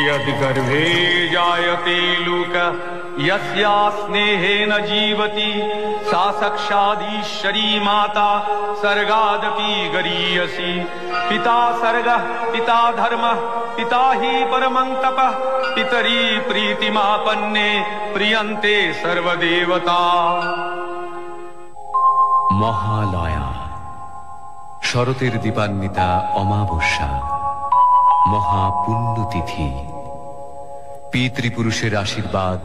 यद्गर्भे जायते लोकः यस्या स्नेहेन जीवति सा साक्षादीश्वरी माता सर्गादपि गरीयसी। पिता सर्गः पिता धर्मः पिता हि परमं तपः पितरी प्रीतिमापन्ने प्रियन्ते सर्वदेवता। মহালয়া শরতের দীপান্বিতা অমাবস্যা মহাপুণ্যতিথি। পিতৃপুরুষের আশীর্বাদ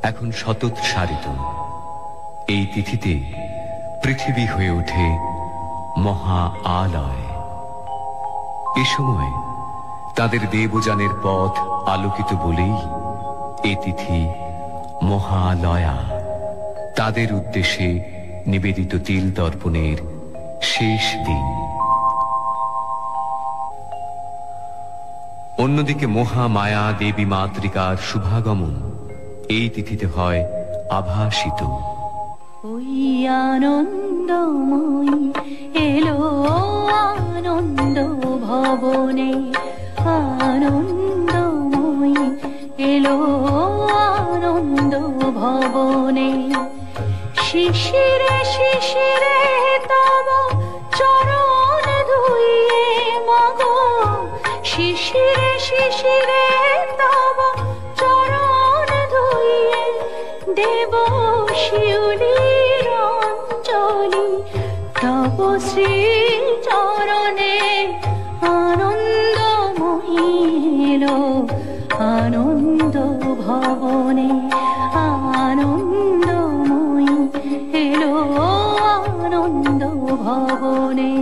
এখন শতৎসারিত। এই তিথিতে পৃথিবী হয়ে ওঠে মহা আলয়। এ সময় তাদের দেবযানের পথ আলোকিত বলেই এ তিথি মহালয়া। তাদের উদ্দেশ্যে নিবেদিত তিল তর্পণের শেষ দিন। অন্যদিকে মহামায়া দেবী মাতৃকার শুভাগমন এই তিথিতে হয় আভাসিত। ওই আনন্দময়ী এলো আনন্দ ভবনে, আনন্দময়ী এলো আনন্দ ভবনে। শিশিরে শিশিরে তব চরণ ধুইয়ে মাগো, শিশিরে শিশিরে তব চরণ ধুইয়ে দেব শিউলির অঞ্জলি। তব শ্রী চরণে আনন্দময়ী এলো আনন্দ ভবনে, আনন্দময়ী এলো আনন্দ ভবনে।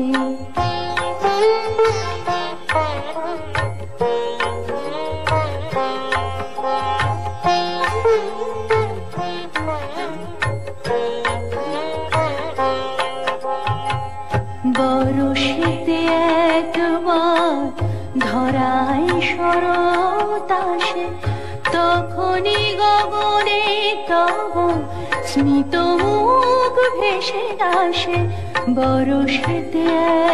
বরষেতে একবার ধরায় শরৎ আসে, তখনই গগনে তব স্মিত মুখ ভেসে আসে। বরষেতে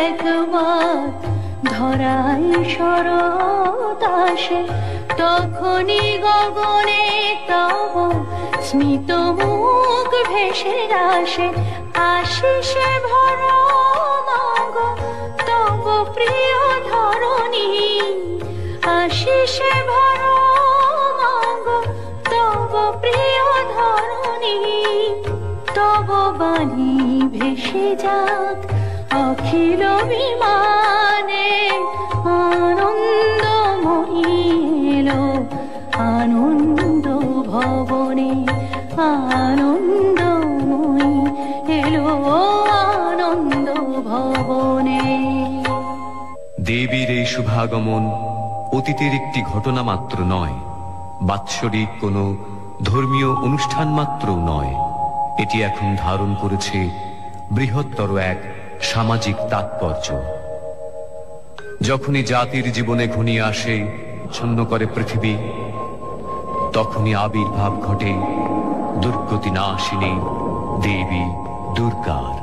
একবার ধরায় শরৎ আসে, তখনই গগনে তব স্মিত মুখ ভেসে আসে। আশিসে ভরা মাগো তব প্রিয় ধরণী, আশিসে ভরা মাগো তব প্রিয় ধরণী। বাণী, তব বাণী ভেসে যাক অখিল বিমানে। আনন্দময়ী এলো আনন্দ ভবনে, আনন্দময়ী এলো আনন্দ ভবনে। দেবীর এই শুভাগমন অতীতের একটি ঘটনা মাত্র নয়, বাৎসরিক কোনো ধর্মীয় অনুষ্ঠান মাত্রও নয়। এটি এখন ধারণ করেছে বৃহত্তর এক সামাজিক তাৎপর্য। যখনই জাতির জীবনে ঘনিয়ে আসে, ছন্ন করে পৃথিবী, তখনই আবির্ভাব ঘটে দুর্গতি নাশিনী দেবী দুর্গার।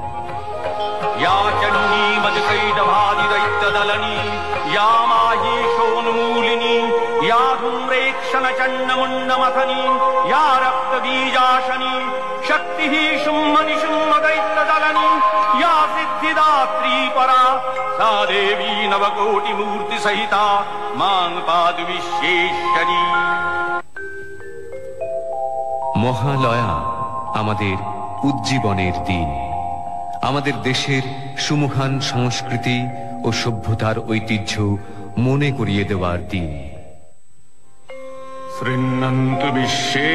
या चण्डी मधुकैटभादिदैत्यदलनी, या माहेशोन्मूलिनी, या धूम्रेक्षणचण्डमुण्डमथनी, या रक्तबीजाशनी, शक्तिः शुम्भनिशुम्भदैत्यदलनी, या सिद्धिदात्री परा, सा देवी नवकोटिमूर्तिसहिता मां पातु विश्वेश्वरी। মহালয়া আমাদের উজ্জীবনের দিন, আমাদের দেশের সুমহান সংস্কৃতি ও সভ্যতার ঐতিহ্য মনে করিয়ে দেওয়ার দিন। शृण्वन्तु विश्वे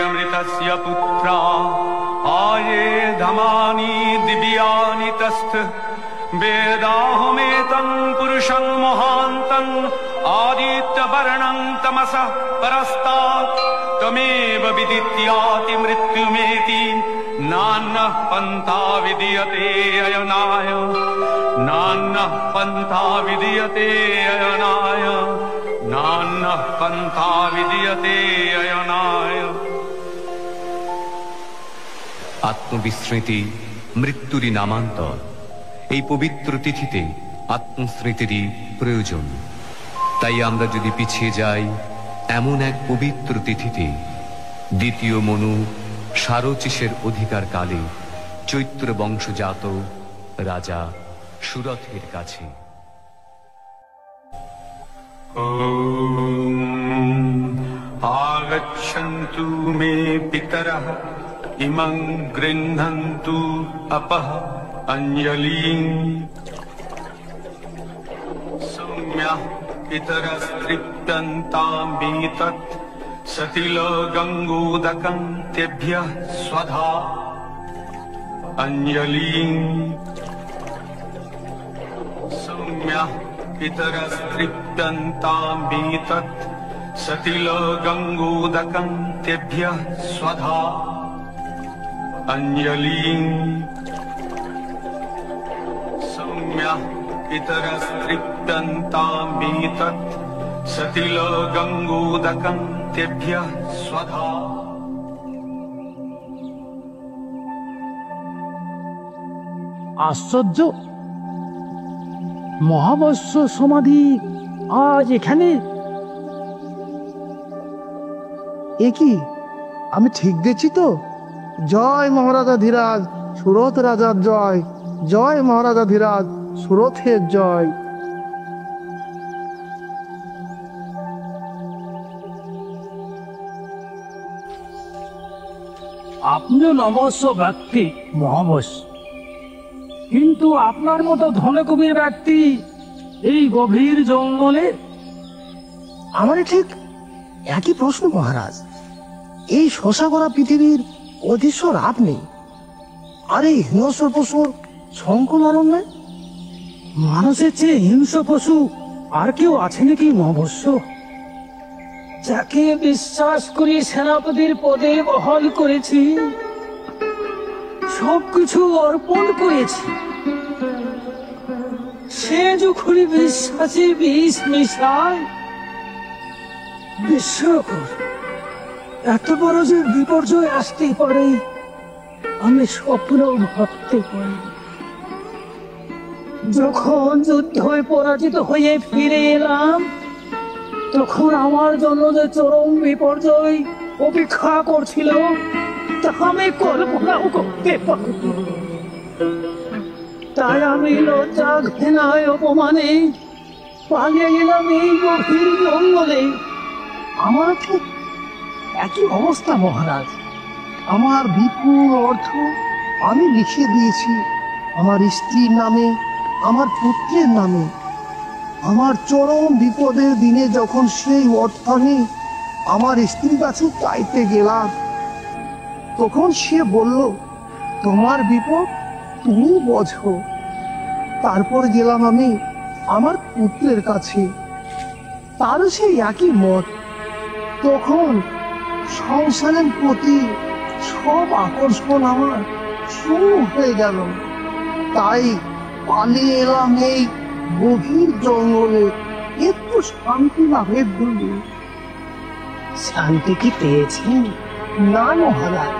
अमृतस्य पुत्रा, आये धमानि दिव्यानि तस्थ। वेदाहमेतं पुरुषं महान्तं, आदित्यवर्णं तमसः परस्तात्। त्वमेव विदित्याति मृत्युमेति, नान्यः पन्था विद्यते अयनाय, नान्यः पन्था विद्यते अयनाय, नान्यः पन्था विद्यते अयनाय। আত্মবিস্মৃতি মৃত্যুরই নামান্তর। এই পবিত্র তিথিতে আত্মস্মৃতিরই প্রয়োজন। তাই আমরা যদি পিছিয়ে যাই এমন এক পবিত্র তিথিতে, দ্বিতীয় মনু সারচিসের অধিকার কালে চৈত্র বংশজাত রাজা সুরথের কাছে। आगच्छन्तु मे पितरः, इमं गृह्णन्तु अपः अंजलिं। सौम्यः पितरस्तृप्यन्तामेतत्, सतिलगङ्गोदकं तेभ्यः स्वधा अंजलिं। सौम्यः पितरस्तृप्यन्तामेतत्, सतिलगङ्गोदकं तेभ्यः स्वधा अंजलिं। सौम्यः पितरस्तृप्यन्तामेतत्, सतिलगङ्गोदकं तेभ्यः स्वधा। আশ্চর্য, মহাবস্য সমাধি আজ এখানে। এ কি, আমি ঠিক দেখছি তো? জয় মহারাজা ধীরাজ, সুরথ রাজার জয়। জয় মহারাজা ধীরাজ, সুরথের জয়। আপনিও নমস্য ব্যক্তি মহাবশ, কিন্তু আপনার মতো ধনকুবের ব্যক্তি এই গভীর জঙ্গলে? আমারই ঠিক একই প্রশ্ন মহারাজ। এই শশা করা পৃথিবীর অধীশ্বর আপনি, আর এই হিংস্র পশুর সংকুল অরণ্যে? মানুষের চেয়ে হিংস্র পশু আর কেউ আছে নাকি মহাবস্য? যাকে বিশ্বাস করে সেনাপতির পদে বহাল করেছি, সবকিছু অর্পণ করেছি, সে যখন বিশ্বাসে বিষ মিশায়, বিস্ময়কর। এত বড় যে বিপর্যয় আসতে পারে আমি স্বপ্নেও ভাবতে পারি। যখন যুদ্ধ পরাজিত হয়ে ফিরে এলাম, তখন আমার জন্য যে চরম বিপর্যয় অপেক্ষা করছিল তা আমি কল্পনাও করতে পারিনি। তাই আমি লজ্জা ঘৃণায় অপমানে পালিয়ে গেলাম এই গভীর জঙ্গলে। আমার ঠিক একই অবস্থা মহারাজ। আমার বিপুল অর্থ আমি লিখে দিয়েছি আমার স্ত্রীর নামে, আমার পুত্রের নামে। আমার চরম বিপদের দিনে যখন সেই অর্থ আমি আমার স্ত্রীর কাছে চাইতে গেলাম, তখন সে বলল, তোমার বিপদ তুমি বোঝো। তারপর গেলাম আমি আমার পুত্রের কাছে, তার সেই একই মত। তখন সংসারের প্রতি সব আকর্ষণ আমার শূন্য হয়ে গেল। তাই পালিয়ে এলাম এই গভীর জঙ্গলে একটু শান্তি লাভের জন্য। শান্তি কি পেয়েছেন? না মহারাজ,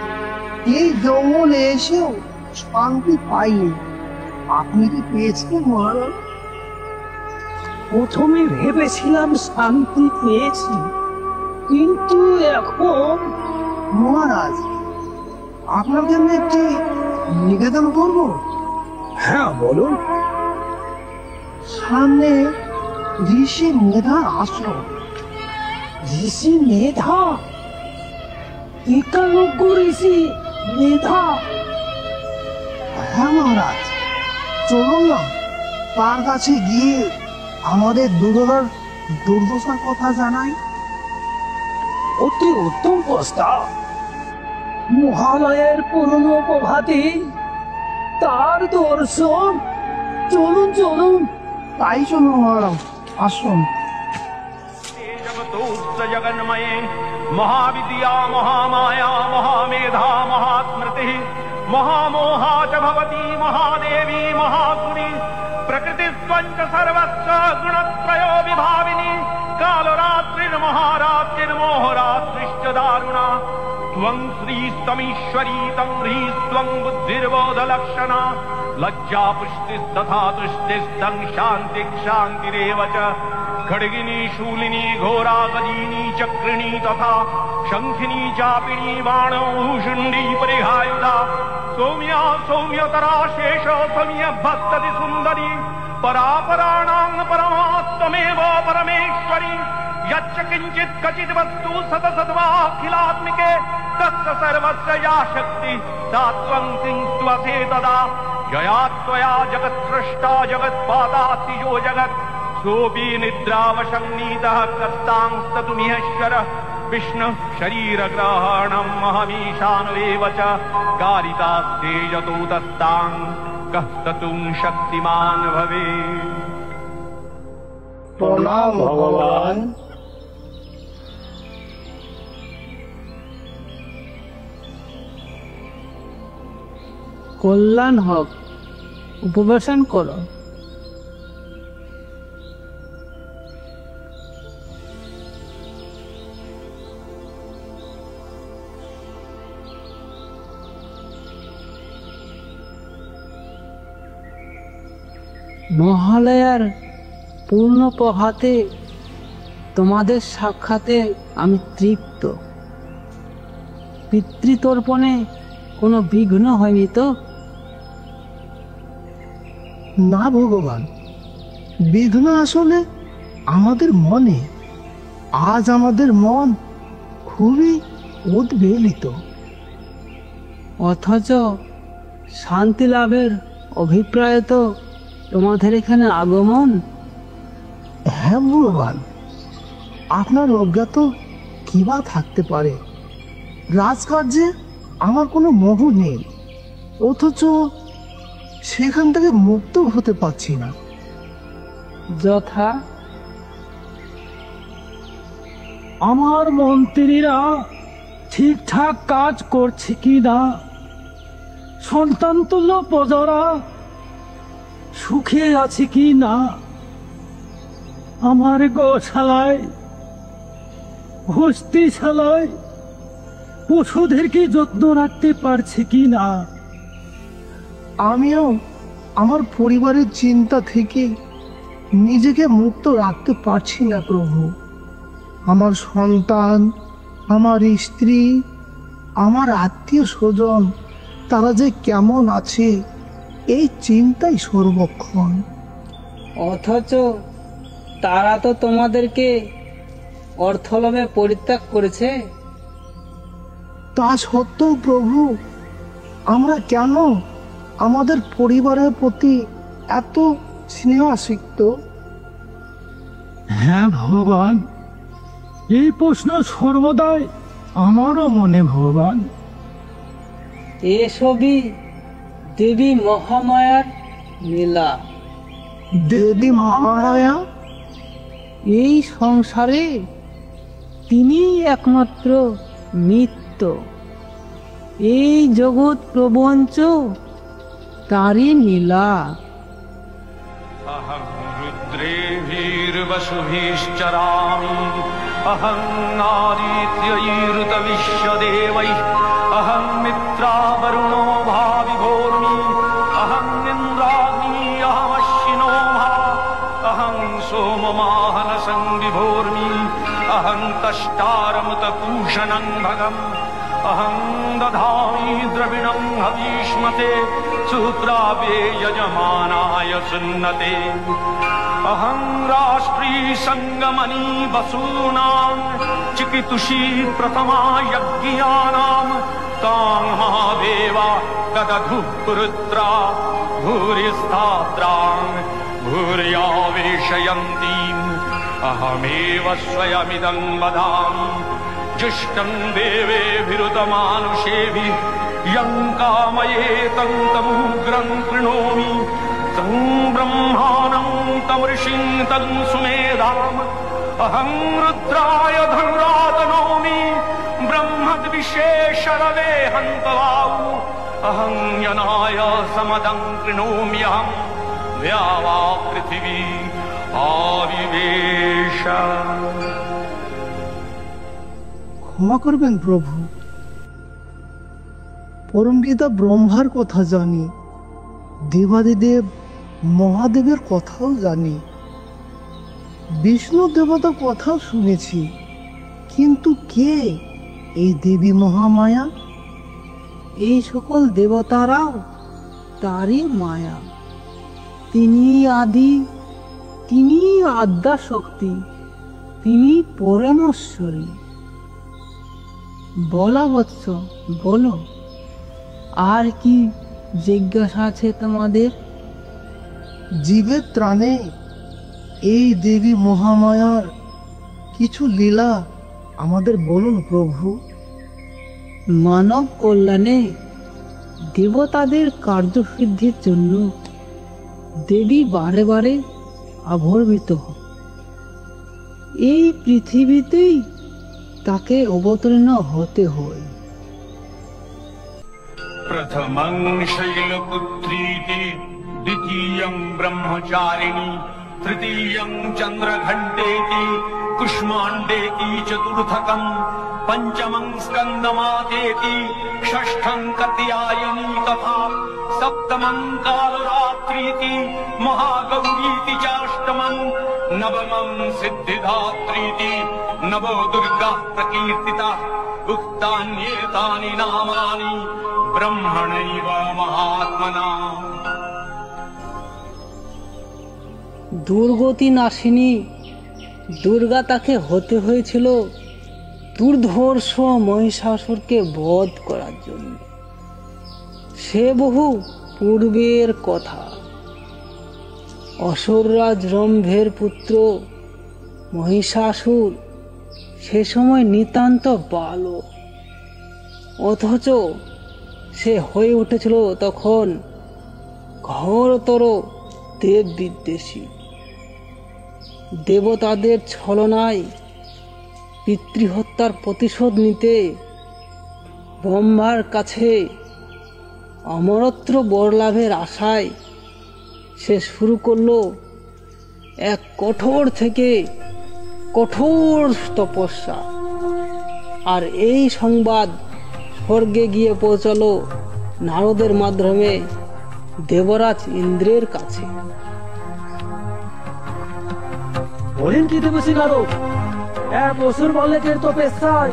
এই জঙ্গলে এসেও শান্তি পাইনি। আপনি কি পেয়েছেন মহারাজ? প্রথমে ভেবেছিলাম শান্তি পেয়েছি, কিন্তু এখন মহারাজ, আপনার জন্য একটি নিবেদন করব। হ্যাঁ বলুন। সামনে ঋষি মেধার আশ্রম। ঋষি মেধা? একালজ্ঞ ঋষি মেধা? হ্যাঁ মহারাজ, চলুন না তার কাছে গিয়ে আমাদের দুর্দশার কথা জানাই। অতি উত্তম প্রস্তাব। মহালয়ের পুরনো প্রভাতে তার দর্শন। চলুন চলুন। তাই চলুন মহারাজ, আসুন। जगन्मये महाविद्या महामाया महामेधा महास्मृति महामोहा च भवती महादेवी महासुरी प्रकृतिस्त्वञ्च सर्वस्य गुणत्रयो विभाविनी कालरात्रिर्महारात्रिर्मोहरात्रिश्च दारुणा त्वं श्रीस्तमीश्वरी तं ह्रीस्त्वं बुद्धिर्बोधलक्षणा लज्जा पुष्टिस्तथा तुष्टिस्तं शान्तिरेव च खड्गिनी शूलिनी घोरा गदिनी चक्रिणी तथा शंखिनी चापिणी बाणभूषुण्डी परिहायुधा सौम्या सौम्यतरा शेष सौम्य भक्तति सुंदरी परापराणां परमात्मेव परमेश्वरी यच्च किंचित् क्वचित् वस्तु सतसद्वाखिलात्मिके तस्य सर्वस्य या शक्ति सा त्वं किंस्त्वसे तदा यया त्वया जगत्सृष्टा जगत्पादास्ति यो जगत् सोऽपि निद्रावशन्नीतः कर्तांस्ततुमिहेश्वरः विष्णु शरीरग्रहणम् अहमीशानुरेव च कारितास्ते यतो दत्तां कः ततुं शक्तिमान् भवेत्। প্রণাম ভগবান। কল্যাণ হোক, উপবেশন করো। মহালয়ার পূর্ণ প্রভাতে তোমাদের সাক্ষাতে আমি তৃপ্ত। পিতৃতর্পণে কোনো বিঘ্ন হয়নি তো? না ভগবান, বিঘ্ন আসলে আমাদের মনে। আজ আমাদের মন খুবই উদ্বেলিত। অথচ শান্তি লাভের অভিপ্রায় তো তোমাদের এখানে আগমন। হ্যাঁ ভগবান, আপনার অজ্ঞাত কি বা থাকতে পারে? রাজকার্যে আমার কোনো মোহ নেই, অথচ সেখান থেকে মুক্ত হতে পারছি না। যথা? আমার মন্ত্রীরা ঠিকঠাক কাজ করছে কি না, সন্তানতুল্য প্রজারা সুখে আছে কি না, আমার গোশালায় হস্তিশালায় পশুদেরকে যত্ন রাখতে পারছে কি না। আমিও আমার পরিবারের চিন্তা থেকে নিজেকে মুক্ত রাখতে পারছি না প্রভু। আমার সন্তান, আমার স্ত্রী, আমার আত্মীয় স্বজন, তারা যে কেমন আছে এই চিন্তাই সর্বক্ষণ। অথচ তারা তো তোমাদেরকে অর্থলোভে পরিত্যাগ করেছে। তা সত্ত্বেও প্রভু, আমরা কেন আমাদের পরিবারের প্রতি এত স্নেহাসক্ত? হ্যাঁ ভগবান, এই প্রশ্ন সর্বদাই আমারও মনে ভগবান। এসবই দেবী মহামায়ার লীলা। দেবী মহামায়া? এই সংসারে তিনিই একমাত্র নিত্য। এই জগৎ প্রপঞ্চ তারই লীলা। अहं रुद्रेभिर्वसुभिश्चरामि, अहं आदित्यैरुतविश्वदेवैः, अहं मित्रावरुणो भाविभोर्मि, अहं इन्द्राग्नी अहमश्विनो भा, अहं सोममाहनसं विभोर्मि, अहं तष्टारमुतपूषणं भगम्, अहं दधामि द्रविणं हवीष्मते, सूत्रावे यजमानाय सुन्नते। अहं राष्ट्री संगमनी वसूनां, चिकितुषी प्रथमा यज्ञानां, तां महादेवा ददधु पुरुत्रा, भूरिस्थात्रां भूर्यावेशयन्तीम्, अहमेव स्वयमिदं वदामि। जुष्टं देवेभिरुतमानुषेभिः, यं कामये तं तमुग्रं कृणोमि, तं ब्रह्माणं तं ऋषिं तं सुमेधाम्, अहं रुद्राय धनुरातनोमि, ब्रह्मद्विशेषरवे हन्तवाऊ, अहं यनाय समदं कृणोम्यहं, द्यावा पृथिवी आविवेश। ক্ষমা করবেন প্রভু, পরমপিতা ব্রহ্মার কথা জানি, দেবাদিদেব মহাদেবের কথাও জানি, বিষ্ণু দেবতার কথাও শুনেছি, কিন্তু কে এই দেবী মহামায়া? এই সকল দেবতারাও তারই মায়া। তিনি আদি, তিনি আদ্যা শক্তি, তিনি পরমেশ্বরী। বলা বৎস, বলো, আর কি জিজ্ঞাসা আছে তোমাদের? জীবের ত্রাণে এই দেবী মহামায়ার কিছু লীলা আমাদের বলুন প্রভু। মানব কল্যাণে দেবতাদের কার্যসিদ্ধির জন্য দেবী বারে বারে আবির্ভূত হন। এই পৃথিবীতেই তাকে অবতীর্ণ হতে হয়। प्रथमं शैलपुत्रीति, द्वितीयं ब्रह्मचारिणी, तृतीयं चन्द्रघण्टेति, कुष्माण्डेति, चतुर्थकं पञ्चमं स्कन्दमातेति, षष्ठं कात्यायनी तथा, सप्तमं कालरात्रीति, महागौरीति चाष्टमं, नवमं सिद्धिदात्रीति, नवो दुर्गा प्रकीर्तिता, उक्तान्येतानि नामानि ब्रह्मणैव महात्मना। দুর্গতি নাশিনী দুর্গা তাকে হতে হয়েছিল দুর্ধর্ষ মহিষাসুরকে বধ করার জন্য। সে বহু পূর্বের কথা। অসুররাজ রম্ভের পুত্র মহিষাসুর সে সময় নিতান্ত বালক, অথচ সে হয়ে উঠেছিল তখন ঘোরতর দেব বিদ্বেষী। দেবতাদের ছলনায় পিতৃহত্যার প্রতিশোধ নিতে ব্রহ্মার কাছে অমরত্ব বরলাভের আশায় সে শুরু করল এক কঠোর থেকে কঠোর তপস্যা। আর এই সংবাদ স্বর্গে গিয়ে পৌঁছালো নারদের মাধ্যমে দেবরাজ ইন্দ্রের কাছে। বলেন কি দেবশ্রী নারদ, এক অসুর বালকের তপস্যায়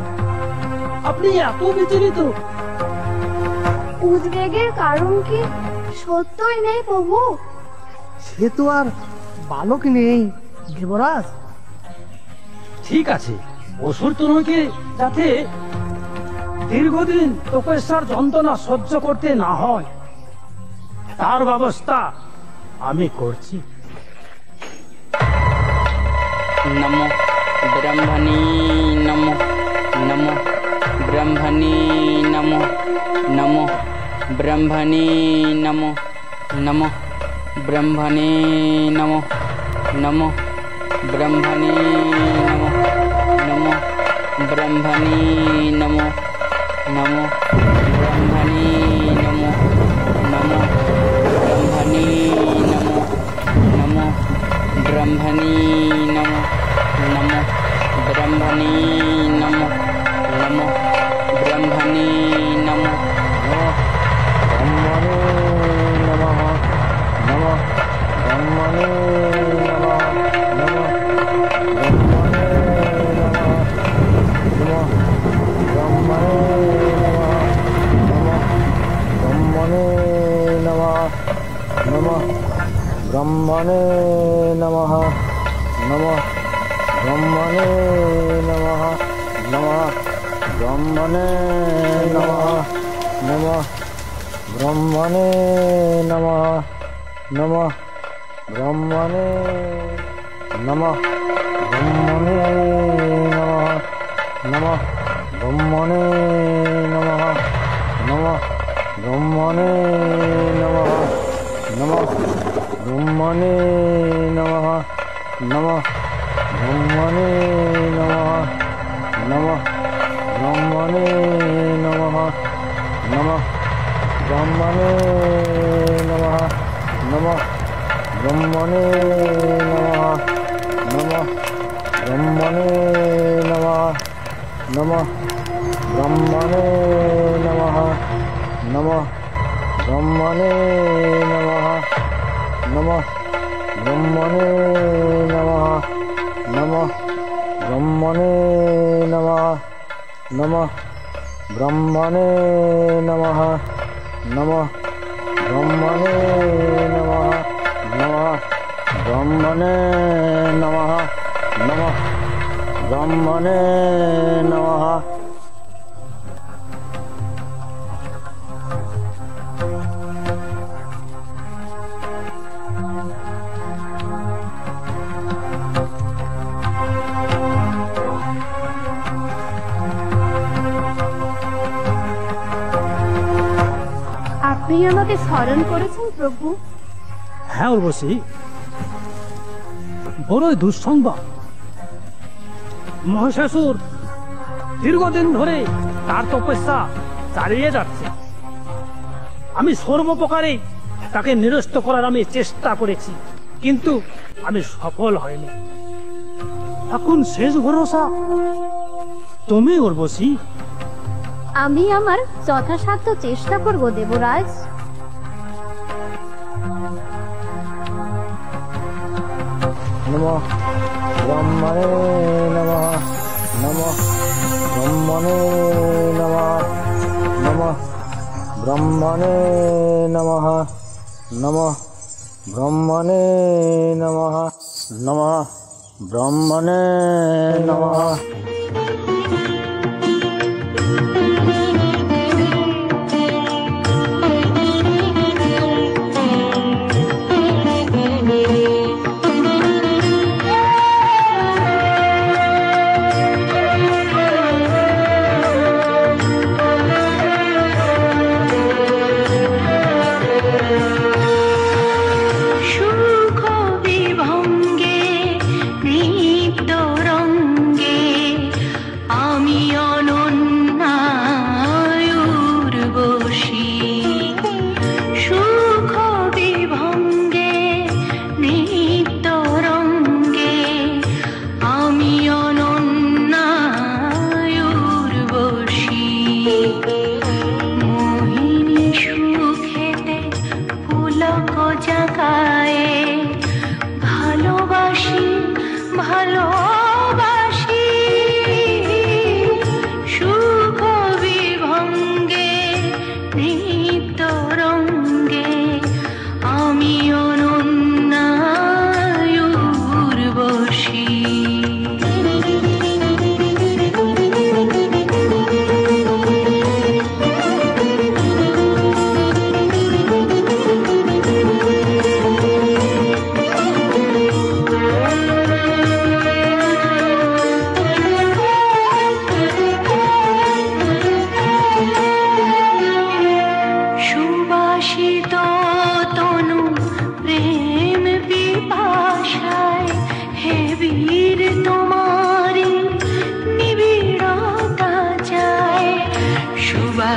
আপনি এত বিচলিত? উদ্বেগের কারণ কি সত্যই নেই প্রভু? সে তো আর বালক নেই দেবরাজ। ঠিক আছে, অসুর তনয়কে যাতে দীর্ঘদিন তপস্যার যন্ত্রণা সহ্য করতে না হয়, তার ব্যবস্থা আমি করছি। नमो ब्रह्मणे नमो नमो ब्रह्मणे नमो नमो ब्रह्मणे नमो नमो ब्रह्मणे नमो नमो ब्रह्मणे नमो नमो ब्रह्मणे नमो नमो ब्रह्मणे नमो नमो ब्रह्मणे नमो नमो ब्रह्मणे नमो नमो ब्रह्मणे नमो नमो ब्रह्मणे नमो ब्रह्मणे नमः नमः ब्रह्मणे नमः नमः ब्रह्मणे नमः नमः ब्रह्मणे नमः नमः ब्रह्मणे नमः ब्रह्मणे नमः नमः ब्रह्मणे नमः नमः ब्रह्मणे नमः नमः ब्रह्मणे नमः नमः ब्रह्मणे नमः नमः ब्रह्मणे नमः नमः ब्रह्मणे नमः नमः ब्रह्मणे नमः नमः ब्रह्मणे नमः नमः ब्रह्मणे नमः नमः ब्रह्मणे नमः नमः ब्रह्मणे नमः नमः ब्रह्मणे नमः नमः ब्रह्मणे नमः नमः ब्रह्मणे नमः नमः ब्रह्मणे नमः नमः ब्रह्मणे नमः আপনি আমাকে স্মরণ করেছেন প্রভু? হ্যাঁ উর্বশী, বড়ই দুঃসংবাদ। মহিষাসুর দীর্ঘদিন ধরে তার তপস্যা চালিয়ে যাচ্ছে। আমি সর্বপ্রকারে তাকে নিরস্ত করার আমি চেষ্টা করেছি, কিন্তু আমি সফল হইনি। এখন শেষ ভরসা তুমি উর্বশী। আমি আমার যথাসাধ্য চেষ্টা করব দেবরাজ। नमः ब्रह्मणे नमः नमः ब्रह्मणे नमः नमः ब्रह्मणे नमः नमः ब्रह्मणे नमः नमः ब्रह्मणे नमः সুখ বিভঙ্গে নৃত্য রঙ্গে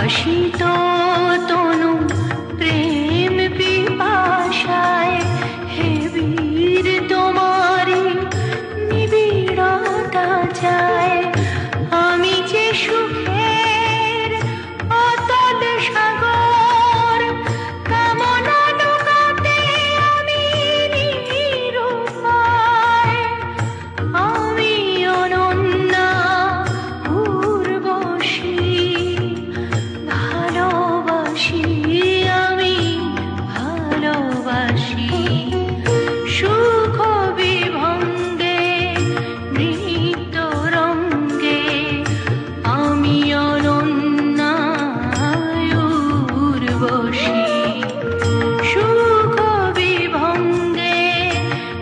বাসিত তনু প্রেম পিপাসায়, হে বীর তোমারি নিবিড়তা চায়। আমি যে সুখের অতল সাগর, কামনা ডোকাতে আমি নিরুপায়। আমি অনন্যা উর্বশী, ভালোবাসি আমি ভালোবাসি। সুখ বিভঙ্গে নৃত্য রঙ্গে আমি অনন্যা উর্বশী। সুখ বিভঙ্গে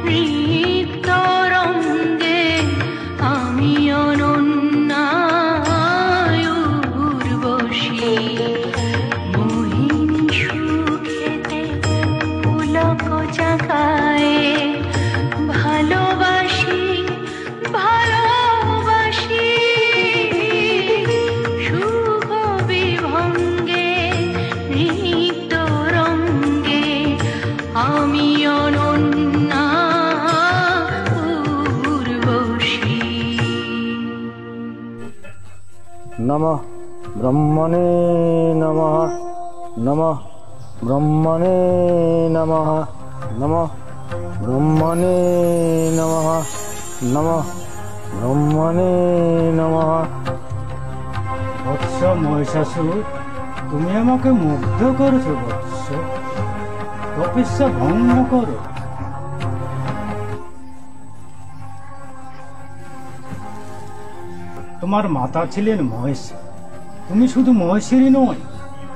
নৃত্য রঙ্গে আমি অনন্যা উর্বশী। মোহিনী সুখেতে পুলক জাগায়, ভালোবাসি ভালোবাসি। সুখ বিভঙ্গে নৃত্য রঙ্গে আমি অনন্যা উর্বশী। নমঃ ব্রহ্মণে নমঃ, নমঃ ব্রহ্মণে নমঃ, নমঃ ব্রহ্মণে নমঃ, নমঃ ব্রহ্মণে নমঃ। বৎস মহিষাসুর, তুমি আমাকে মুগ্ধ করেছো বৎস। তপস্যা ভঙ্গ করো। তোমার মাতা ছিলেন মহেশী। তুমি শুধু মহেশীরই নয়,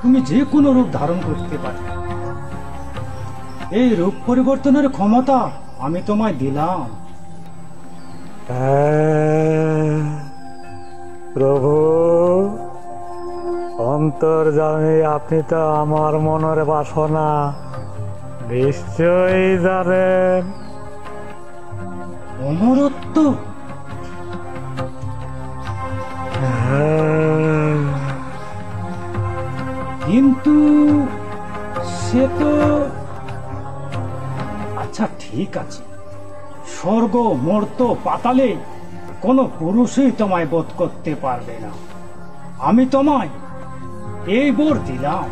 তুমি যে কোনো রূপ ধারণ করতে পারো। এই রূপ পরিবর্তনের ক্ষমতা আমি তোমায় দিলাম। প্রভু অন্তর্যামী, আপনি তো আমার মনের বাসনা নিশ্চয়ই জানেন। অমরত্ব? কিন্তু সে তো আচ্ছা, ঠিক আছে। স্বর্গ, মর্ত, পাতালে কোনো পুরুষই তোমায় বোধ করতে পারবে না। আমি তোমায় এই বর দিলাম।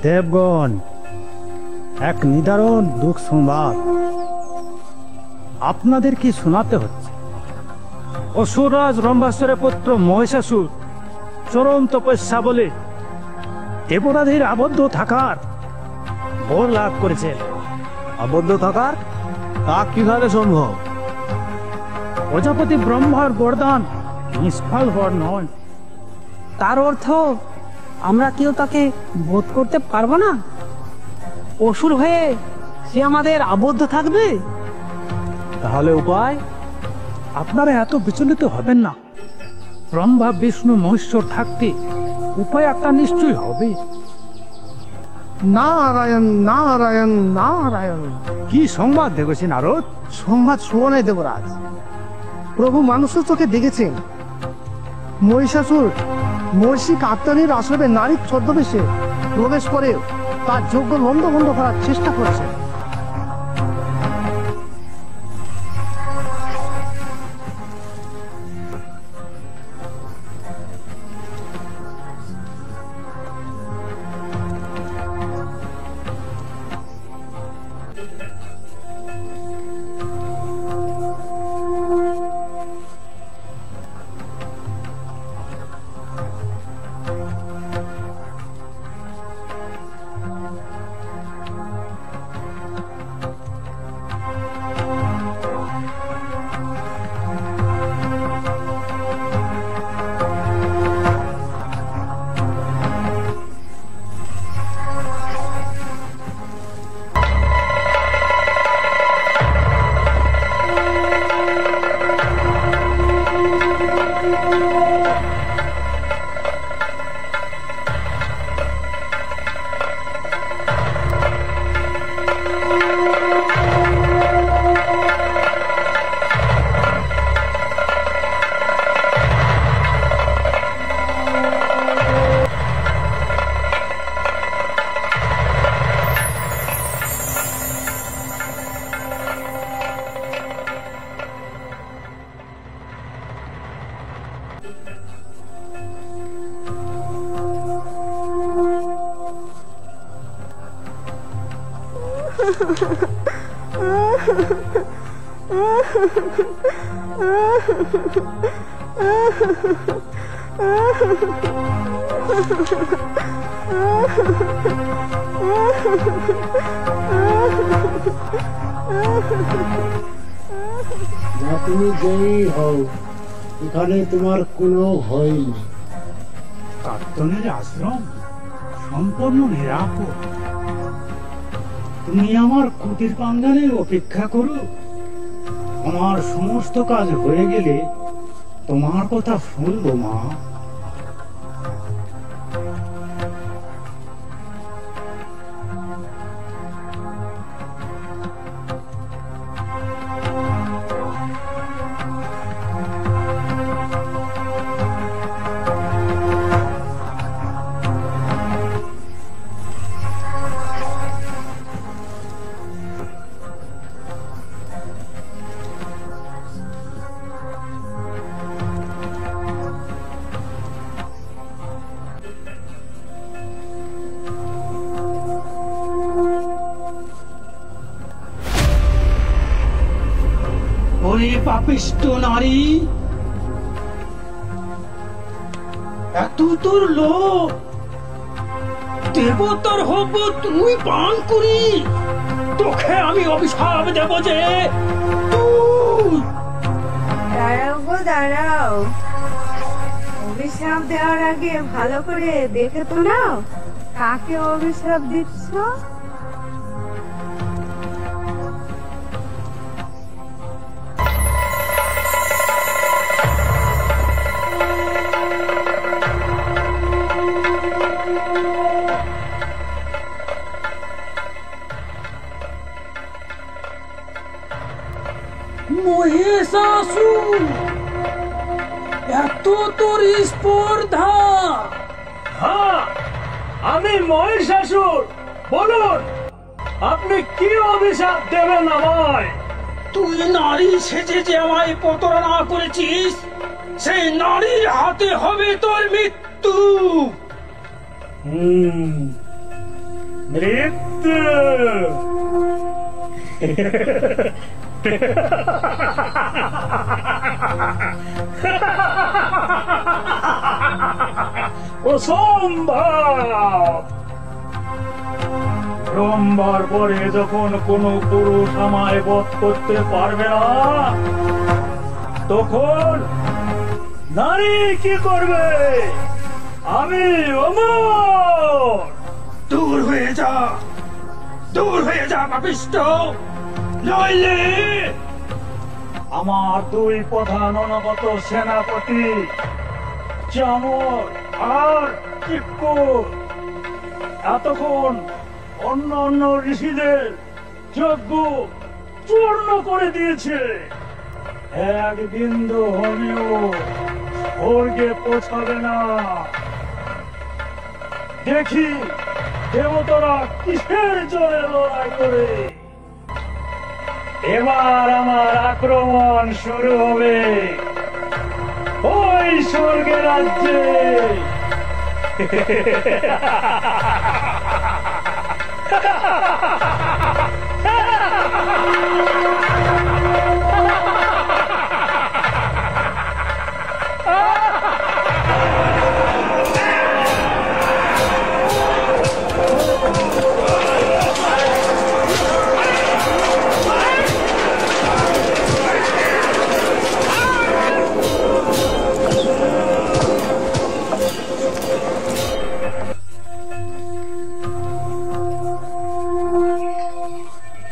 দেবগণ, এক নিদারুণ দুঃখ সংবাদ আপনাদেরকে শোনাতে হচ্ছে। অসুররাজ রম্ভাসুরের পুত্র মহিষাসুর চরম তপস্যা বলে দেবতাদের আবদ্ধ থাকার বর লাভ করেছেন। আবদ্ধ থাকার তা কিভাবে সম্ভব? প্রজাপতি ব্রহ্মার বরদান নিষ্ফল হওয়ার নয়। তার অর্থ আমরা কেউ তাকে বোধ করতে পারবো না? অসুর হয়ে সে আমাদের আবদ্ধ থাকবে? তাহলে উপায়? আপনারা এত বিচলিত হবেন না। ব্রহ্মা, বিষ্ণু, মহেশ্বর থাকতে উপায় একটা নিশ্চয়ই হবে। নারায়ণ নারায়ণ নারায়ণ। কি সংবাদ দেখেছি নারদ? সংবাদ শোনে দেবরাজ। প্রভু মানুষের চোখে দেখেছেন মহিষাসুর মহিষী কাত্যায়নীর আশ্রমে নারীর ছদ্মবেশে প্রবেশ করে তার যজ্ঞ বন্ধ করার চেষ্টা করছে। না তুমি যেই হও, এখানে তোমার কোনো ভয় নেই। কার্তনের আশ্রম সম্পূর্ণ নিরাপদ। তুমি আমার কুটির প্রাঙ্গণে অপেক্ষা করো। আমার সমস্ত কাজ হয়ে গেলে তোমার কথা শুনবো মা। ওরে পাপিষ্ট নারী, এত তোর লোভ, দেবতার হব তুই পান করি, তোকে আমি অভিশাপ দেব যে তুই। দাঁড়াও গো দাঁড়াও, অভিশাপ দেওয়ার আগে ভালো করে দেখে তো নাও কাকে অভিশাপ দিচ্ছ। মহিষাসুর, এত তোর স্পর্ধা? হ্যাঁ, আমি মহিষাসুর। বলুন, আপনি কি অভিশাপ দেবেন আমায়? তুই নারী সেজে যে আমায় প্রতারণা করেছিস, সেই নারীর হাতে হবে তোর মৃত্যু। মৃত্যু? অসম্ভব। ব্রহ্মার পরে যখন কোন পুরুষ আমায় বধ করতে পারবে না, তখন নারী কি করবে? আমি অমর। দূর হয়ে যা, দূর হয়ে যা পাপিষ্ঠ, নইলে আমার দুই প্রধান অনগত সেনাপতি চামর আর চিক্কুর এতক্ষণ অন্য অন্য ঋষিদের যজ্ঞ চূর্ণ করে দিয়েছে। এক বিন্দু হলেও স্বর্গে পৌঁছাবে না। দেখি দেবতারা কিসের জোরে লড়াই করে। এবার আমার আক্রমণ শুরু হবে ওই স্বর্গের রাজ্যে।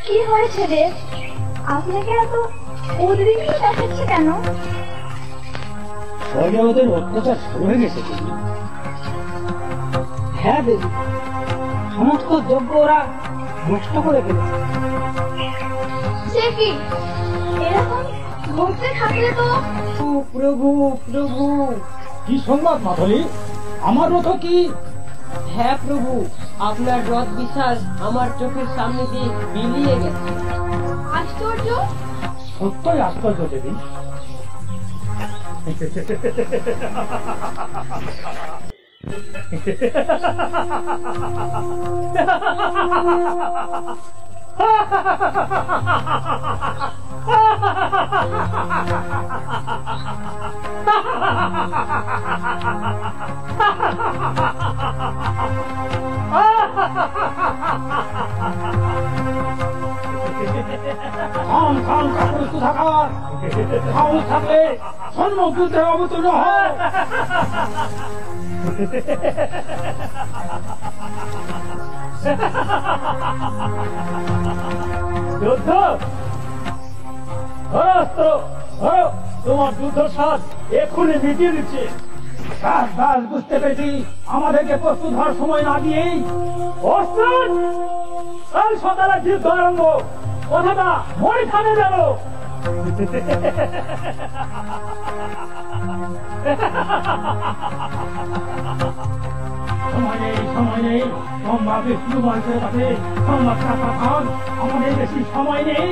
কি হয়েছে রে? আপনাকে এত উদ্বিগ্ন দেখাচ্ছে কেন? স্বর্গে ওদের অত্যাচার শুরু হয়ে গেছে। হ্যাঁ দেবী, সমস্ত যজ্ঞ ওরা নষ্ট করে ফেলেছে। সে কি এরকম ঘটতে থাকলে তো? প্রভু প্রভু, কি সংবাদ মাধবী? আমার রথ কি? হ্যাঁ প্রভু, আপনার রথ বিশাল আমার চোখের সামনে দিয়ে বিলিয়ে গেছে। আশ্চর্য! সত্যই আশ্চর্য দেবী। থাকলে সম্মুখ যুদ্ধে অবতীর্ণ হয়। যুদ্ধ তোমার যুদ্ধ সাজ এক্ষুনি মিটিয়ে দিচ্ছে। বুঝতে পেরেছি, আমাদেরকে প্রস্তুত হওয়ার সময় না দিয়েই প্রস্তুত। কাল সকালে যুদ্ধ আরম্ভ, কথাটা মনে থাকে যেন। সময় নেই সংবাদ বিষ্ণু মানুষের কাছে সংবাদটা পাঠান, আমাদের বেশি সময় নেই।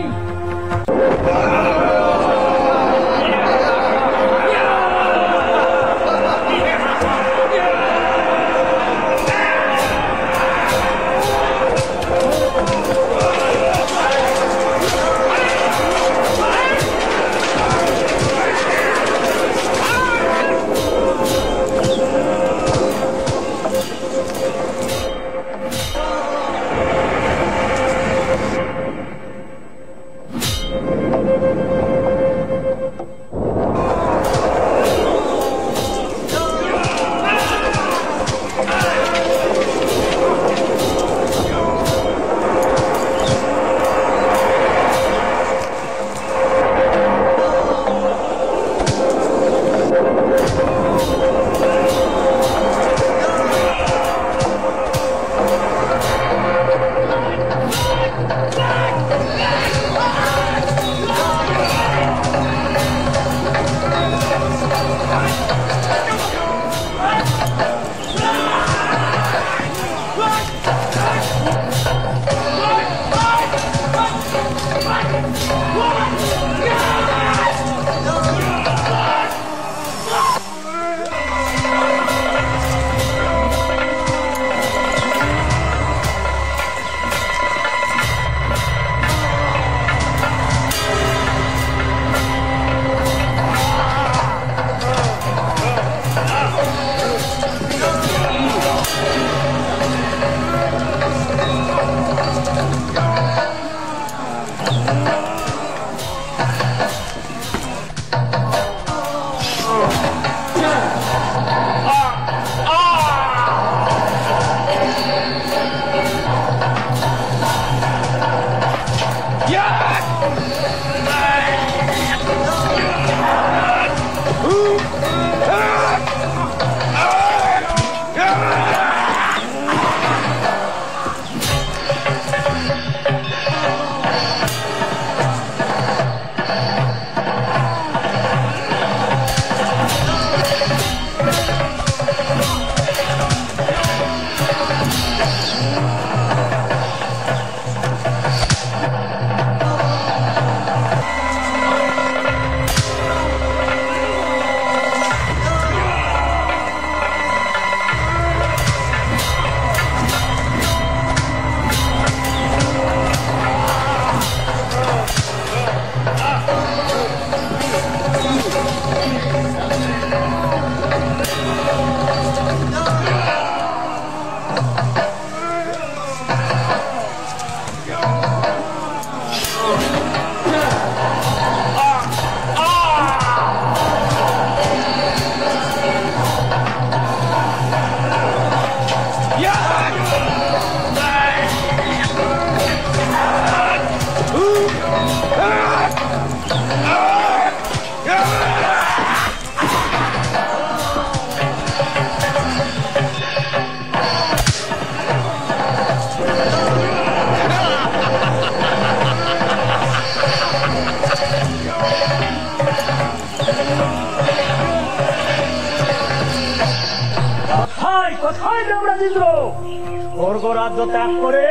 স্বর্গরাজ্য ত্যাগ করে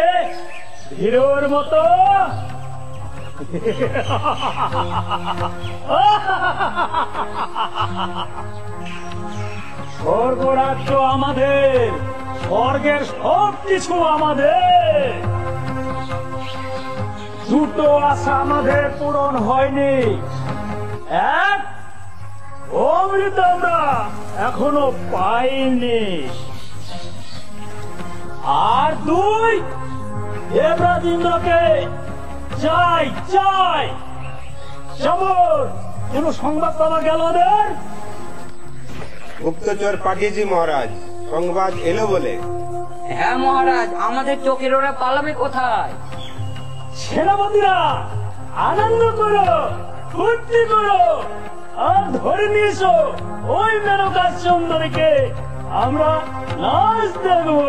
ধীরের মতো স্বর্গরাজ্য আমাদের, স্বর্গের সব কিছু আমাদের। দুটো আশা আমাদের পূরণ হয়নি। এক, অমৃত আমরা এখনো পাইনি, আর দুই, দেবরাজেন্দ্রকে চাই চাই। সমর, কোন সংবাদ পাওয়া গেল ওদের? গুপ্তচর পাঠিয়েছি মহারাজ, সংবাদ এলো বলে। হ্যাঁ মহারাজ, আমাদের চোখের ওরা পালাবে কোথায়? সেনাপতিরা আনন্দ করো, ফুর্তি করো, আর ধরে নিয়েছো ওই মেনকা সুন্দরীকে। আমরা নাচ দেখবো।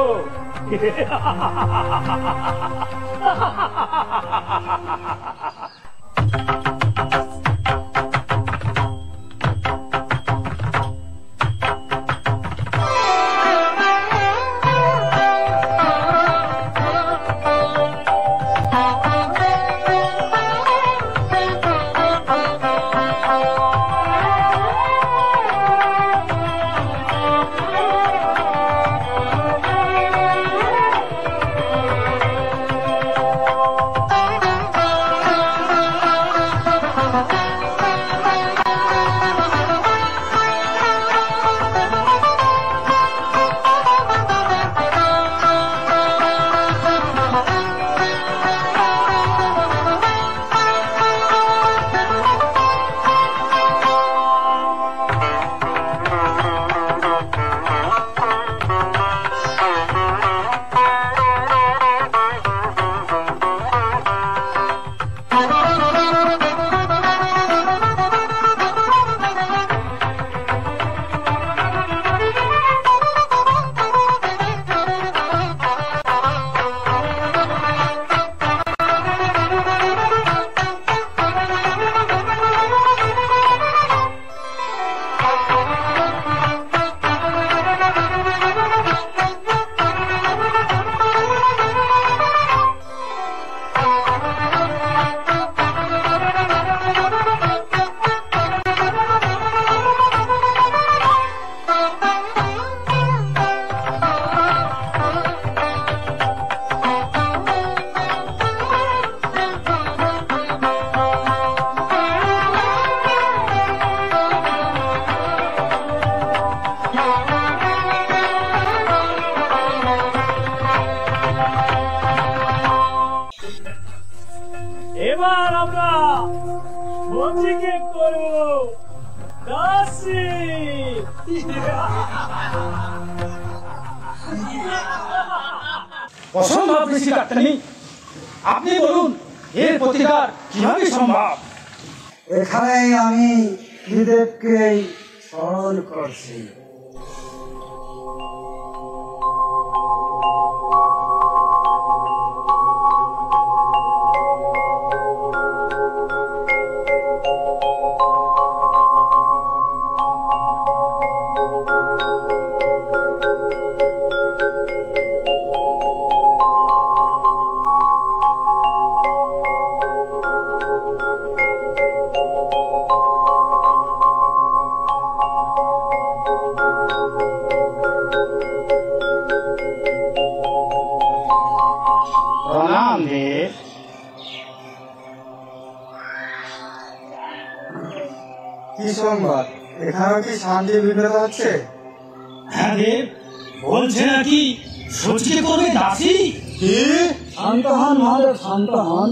এবার আমরা মজিকে করব দাসী। অসম্ভব ঋষি কাট্টানি, আপনি বলুন এর প্রতিকার কিভাবে সম্ভব? এখানেই আমি ত্রিদেবকেই স্মরণ করছি। কি সংবাদ? এখানে কি শান্তি বিঘ্নিত হচ্ছে? হ্যাঁ দেব, বলছে নাকি সচিকে করবে দাসী। কি? শান্ত হন মহাদেব, শান্ত হন।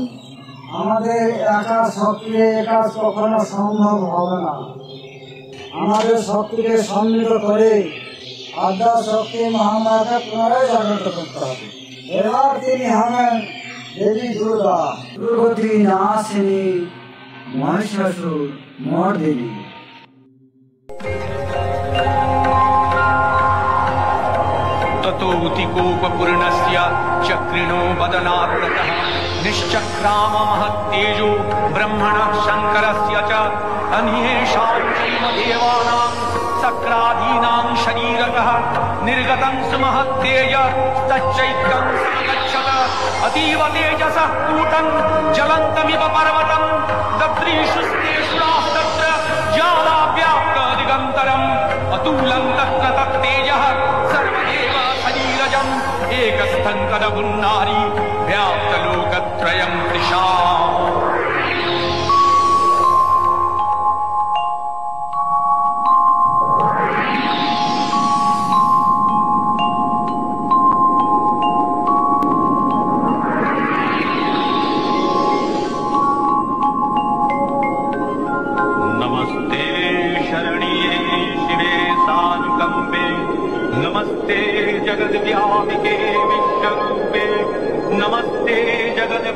আমাদের একা শক্তিতে কাজ কখনো সম্ভব হবে না। আমাদের শক্তিকে সম্মিলিত করে আদ্যা শক্তি মহামায়াকে পুনরায় জাগ্রত করতে হবে। এবার তিনি হবেন দেবী দুর্গা, দুর্গতি নাশিনী, মহিষাসুর মর্দিনী। ततोऽतिकोपपूर्णस्य चक्रिणो वदनात्ततः निश्चक्राम महत्तेजो ब्रह्मणः शङ्करस्य च अन्येषां देवानां सक्रादीनां शरीरतः निर्गतं सुमहत्तेज तच्चैत्यं समगच्छत अतीव तेजसः कूटं ज्वलन्तमिव पर्वतं दद्रीषुस्तेषुराः तत्र ज्वालाव्याप्त दिगन्तरम् अतुलं तत्र तत्तेजः सर्वदेव शरीरजम् एकस्थं कदपुन्नारी व्याप्तलोकत्रयं दिशाम्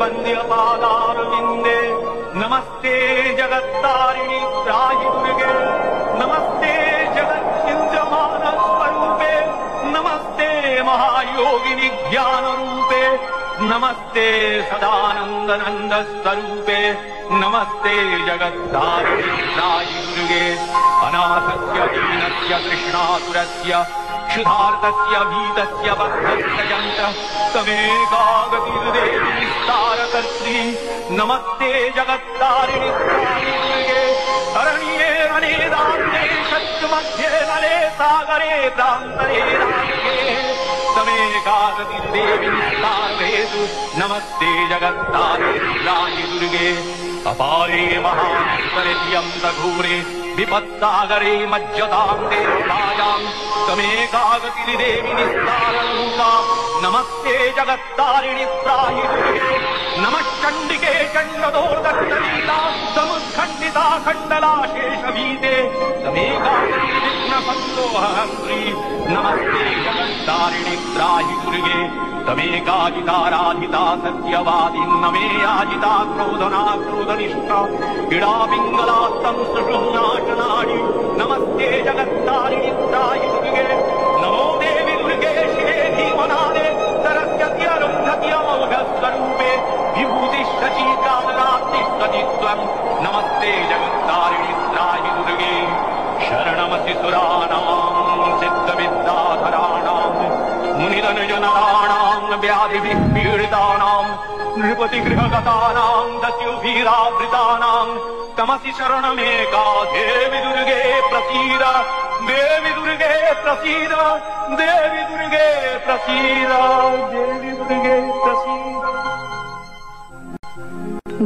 वन्द्य पादारविन्दे नमस्ते जगत्तारिणि त्राहि दुर्गे नमस्ते जगत्चिन्त्यमानस्वरूपे नमस्ते महायोगिनि ज्ञानरूपे नमस्ते सदानन्दनन्द स्वरूपे नमस्ते जगत्तारिणि त्राहि दुर्गे अनाथस्य दीनस्य कृष्णासुरस्य क्षुधार्तस्य भीतस्य बद्धस्य यन्त्रः तमेकागतिर्देवी निस्तारकर्त्री नमस्ते जगत्तारिणि त्राहि दुर्गे अरण्ये वनेदान्ते शत्रुमध्ये नले सागरे प्रान्तरे राज्ञे तमेकागतिर्देवी निस्तारहेतु नमस्ते जगत्तारिणि त्राहि दुर्गे अपारे महान्तरियन्तघोरे विपत्सागरे मज्जतां देवतायां तमेकागतिर्देवी निस्ताररूपा नमस्ते जगत्तारिणि त्राहि दुर्गे नमः चण्डिके चण्डदोर्दण्डलीला समुत्खण्डिता खण्डला शेषभीते तमेकागतिर्विघ्नसन्दोहहन्त्री नमस्ते जगत्तारिणि त्राहि दुर्गे तमेकाजिताराधिता सत्यवादिन्नमे याजिता क्रोधना क्रोधनिष्ठा इडा पिङ्गलास्तं सुषुम्नाशनानि नमस्ते जगत्तारिणि त्राहि दुर्गे नमो देवि दुर्गे शिवे धीमनादे सरस्वती अरुन्धति अमोघस्वरूपे विभूतिश्चीकालरात्रिस्वतित्वं नमस्ते जगत्तारिणि त्राहि दुर्गे शरणमसि सुराणां सिद्धविद्याधराणां मुनिधनजनराणां व्याधिभिः पीडितानां नृपतिगृहगतानां दस्युभिरावृतानां तमसि शरणमेका देवि दुर्गे प्रसीद देवि दुर्गे प्रसीद देवि दुर्गे प्रसीद देवि दुर्गे प्रसीद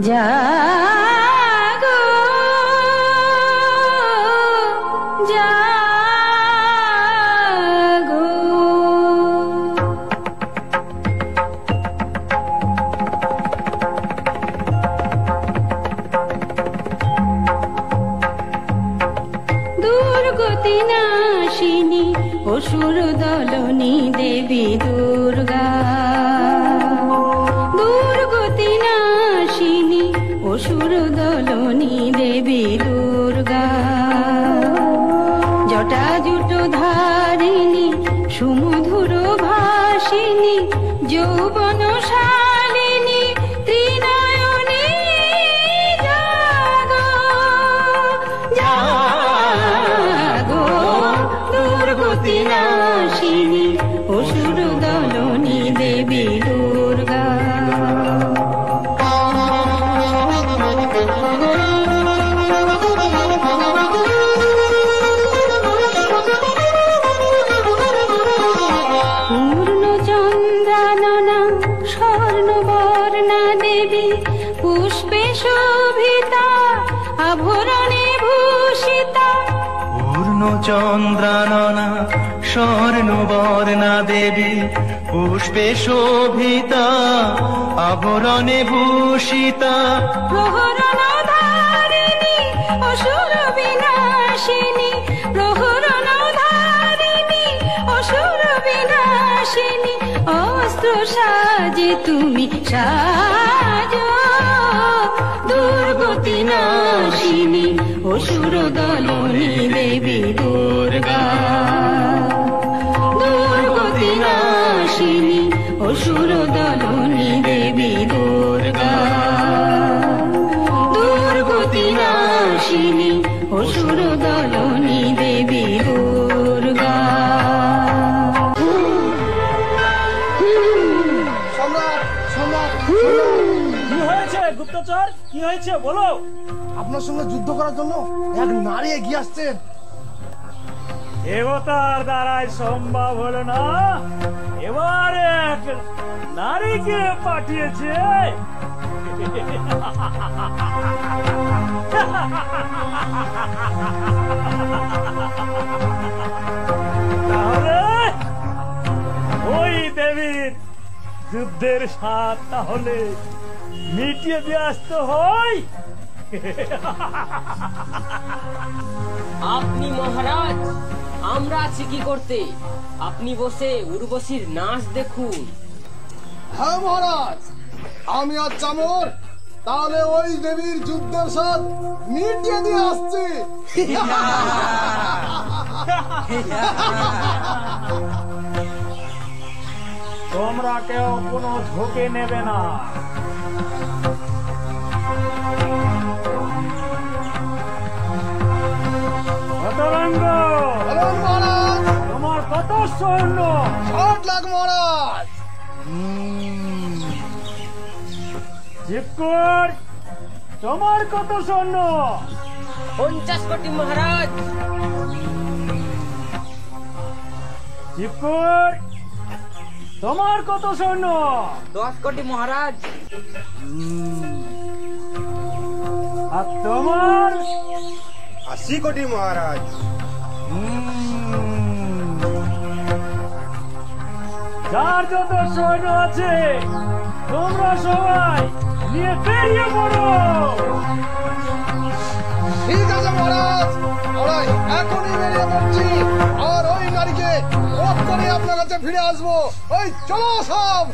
जागो जागो दुर्गति नाशिनी असुर दलनी देवी दुर्गा दुर्गति नाशिनी असुर दलनी देवी दुर्गा जटाजुट धारिणी सुमधुर भाषिणी यौवनशालिनी त्रिनयनी जागो जागो दुर्गति नाशिनी असुर दलनी देवी दुर्गा पूर्णचन्द्रानना स्वर्णवर्णा देवी पुष्पे शोभिता आभरणे भूषिता पूर्णचन्द्रानना स्वर्णवर्णा देवी पुष्पे शोभिता आभरणे भूषिता प्रहरणधारिणी असुर विनाशिनी प्रहरणधारिणी असुर विनाशिनी अस्त्र साजे तुमी साजो दुर्गति नाशिनी असुर दलनी देवी दुर्गा दुर्गति नाशिनी असुर दलनी देवी दुर्गा दुर्गति नाशिनी असुर दलनी देवी दुर्गा কি হয়েছে গুপ্তচর? কি হয়েছে বলো। আপনার সঙ্গে যুদ্ধ করার জন্য এক নারী এগিয়ে আসছেন। দেবতার দ্বারাই সম্ভব হলো না, এবার এক নারীকে পাঠিয়েছে। তাহলে ওই দেবীর যুদ্ধের স্বাদ তাহলে মিটিয়ে দিয়ে আসতে হয়। আপনি মহারাজ, আমরা আছি কি করতে? আপনি বসে উর্বশীর নাচ দেখুন। হ্যাঁ মহারাজ, আমি আর চামর তাহলে ওই দেবীর যুদ্ধের স্বাদ মিটিয়ে দিয়ে আসছি। তোমরা কেউ কোনো ঝুঁকি নেবে না। তোমার কত সৈন্য? 60 লাখ মহারাজ। জিপকুর তোমার কত সৈন্য? 50 কোটি মহারাজ। জিপকুর তোমার কত সৈন্য? 10 কোটি মহারাজ। আর তোমার? 80 কোটি মহারাজ। যার যত সৈন্য আছে তোমরা সবাই নিয়ে বেরিয়ে পড়ো। ঠিক আছে মহারাজ, আমরা এখনই বেরিয়ে পড়ছি। আর ওই নারীকে রোধ করে আপনার কাছে ফিরে আসবো। ওই চলো সব।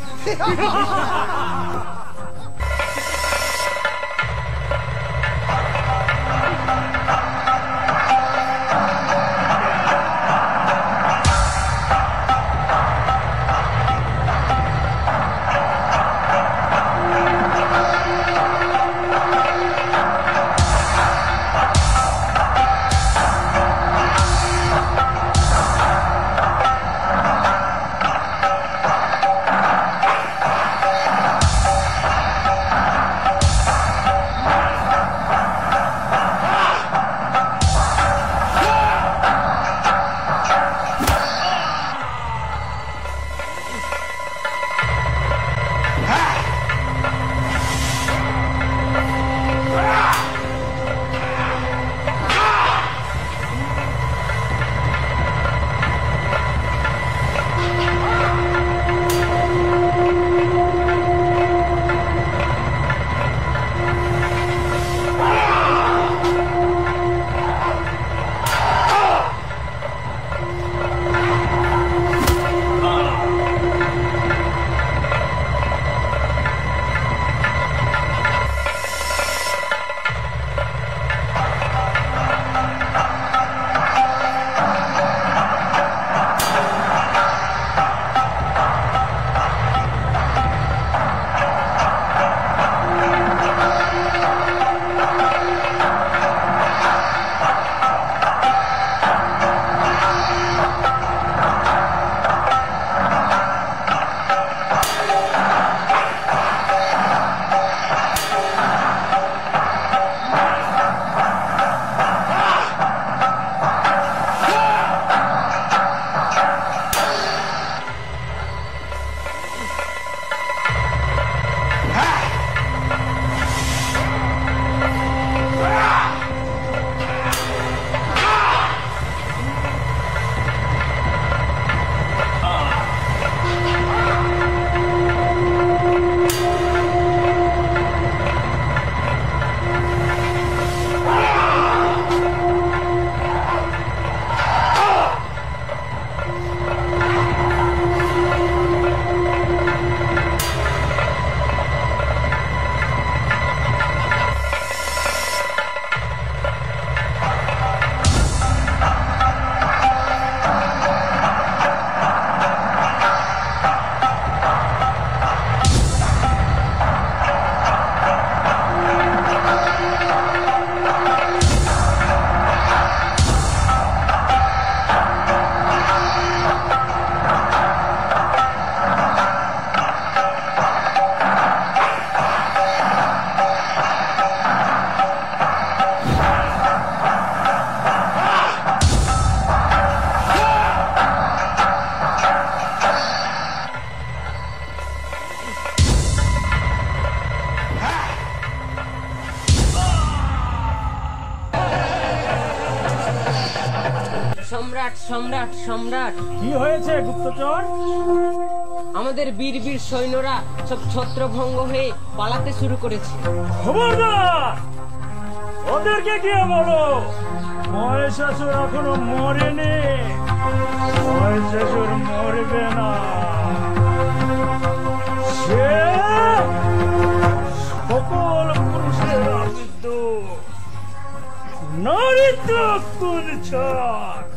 সম্রাট সম্রাট সম্রাট কি হয়েছে গুপ্তচর? আমাদের বীর বীর সৈন্যরা সব ছত্রভঙ্গ হয়ে পালাতে শুরু করেছে। খবরদার, ওদেরকে গিয়ে বলো মহেশাসুর এখনো মরেনি। মহেশাসুর মরবে না। সে সকল পুরুষের আবিদ্ধ নারীত্ব কুঞ্চন।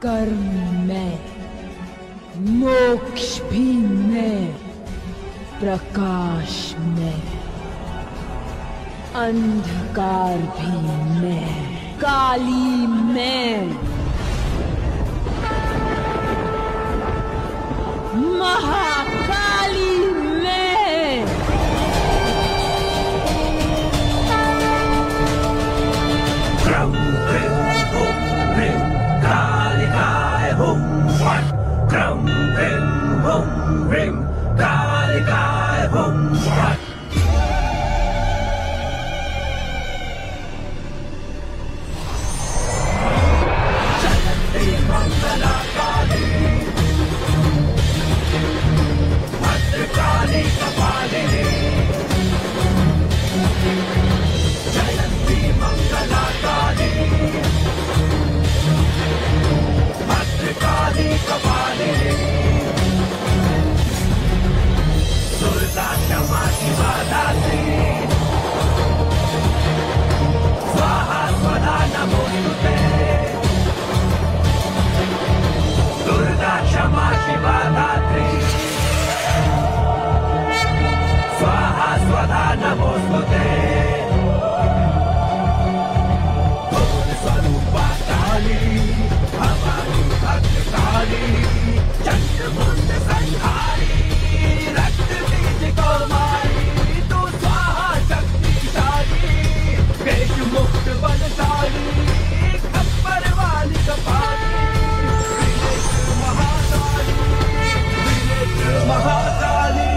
कर्म में, मोक्ष भी में, प्रकाश में, अंधकार भी में, काली में, महाकाली में। Krum, krim, hum, rim, kalikaय hum, what? Krum, krim, hum, rim, kalikaय hum, what? Jayanti Mangala Kali, Bhadrakali Kapalini, Jayanti Mangala Kali, Bhadrakali Kapalini, Durga Kama Shiva Dasi, Swaha Swada Namostute, Durga Kama Shiva Dasi, Swaha Swada Namostute, Swarupa Kali, Bhavani Bhadrakali, Chandramunda Sanghari, Rakta Bij Kaumari, Tu Swaha Shakti-shali, Desh Mukt Balshali, Khappar Wali Kapali, Vinetra Mahakali, Vinetra Mahakali.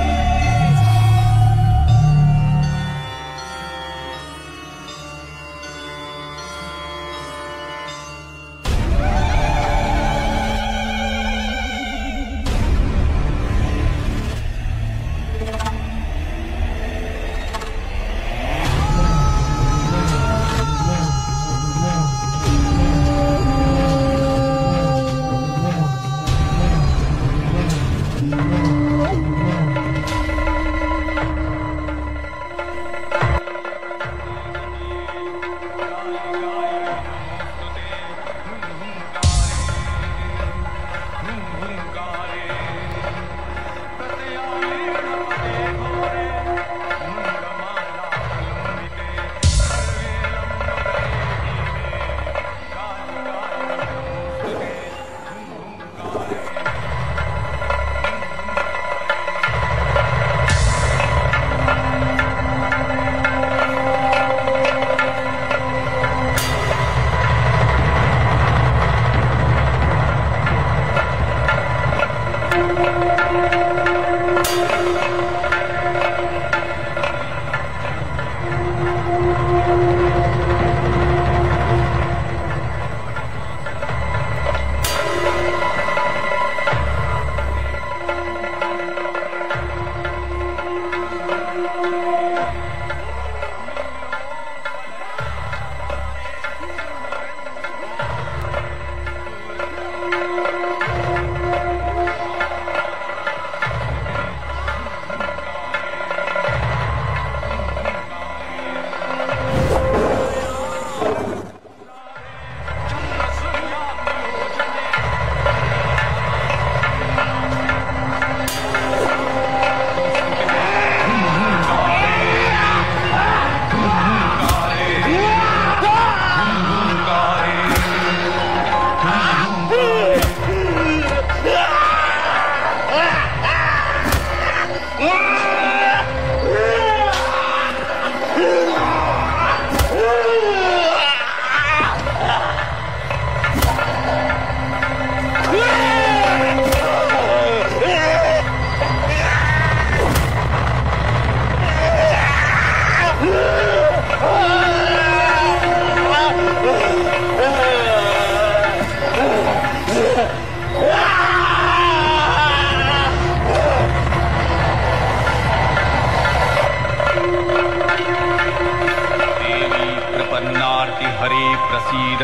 प्रपन्नार्ति हरे प्रसीद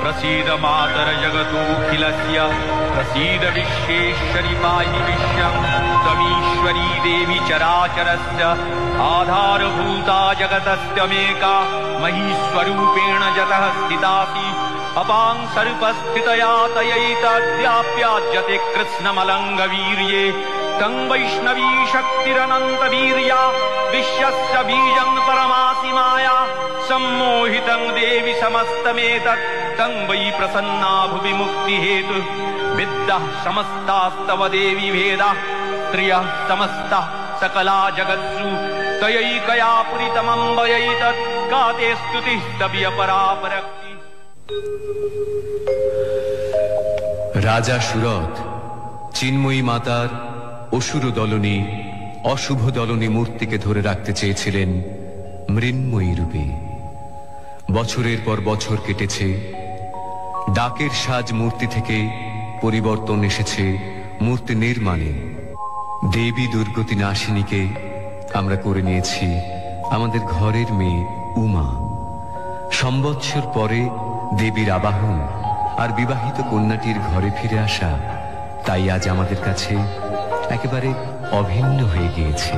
प्रसीद मातर जगतोऽखिलस्य प्रसीद विश्वेश्वरि पाहि विश्वं त्वमीश्वरी देवी चराचरस्य आधारभूता जगतस्त्यमेका महीस्वरूपेण जगतः स्थितासि अपां सर्पस्थितया तयैतद्व्याप्याज्यते कृत्स्नमलङ्गवीर्ये तं वैष्णवी शक्तिरनन्तवीर्या विश्वस्य बीजं परमासि माया सम्मोहितं देवि समस्तमेतत् तं वै प्रसन्ना भुवि मुक्तिहेतुः विद्याः समस्तास्तव देवि भेदाः स्त्रियः समस्ताः सकला जगत्सु तयैकया पुरितमम्बयैतत् का ते स्तुतिः स्तव्यपरापरक्ति। রাজা সুরথ চিন্ময়ী মাতার অসুর দলনী অশুভ দলনী মূর্তিকে ধরে রাখতে চেয়েছিলেন মৃন্ময়ী রূপে। বছরের পর বছর কেটেছে, ডাকের সাজ মূর্তি থেকে পরিবর্তন এসেছে মূর্তি নির্মাণে। দেবী দুর্গতি নাশিনীকে আমরা করে নিয়েছি আমাদের ঘরের মেয়ে উমা। সম্বৎসর পরে দেবীর আবাহন আর বিবাহিত কন্যাটির ঘরে ফিরে আসা তাই আজ আমাদের কাছে একেবারে অভিন্ন হয়ে গিয়েছে।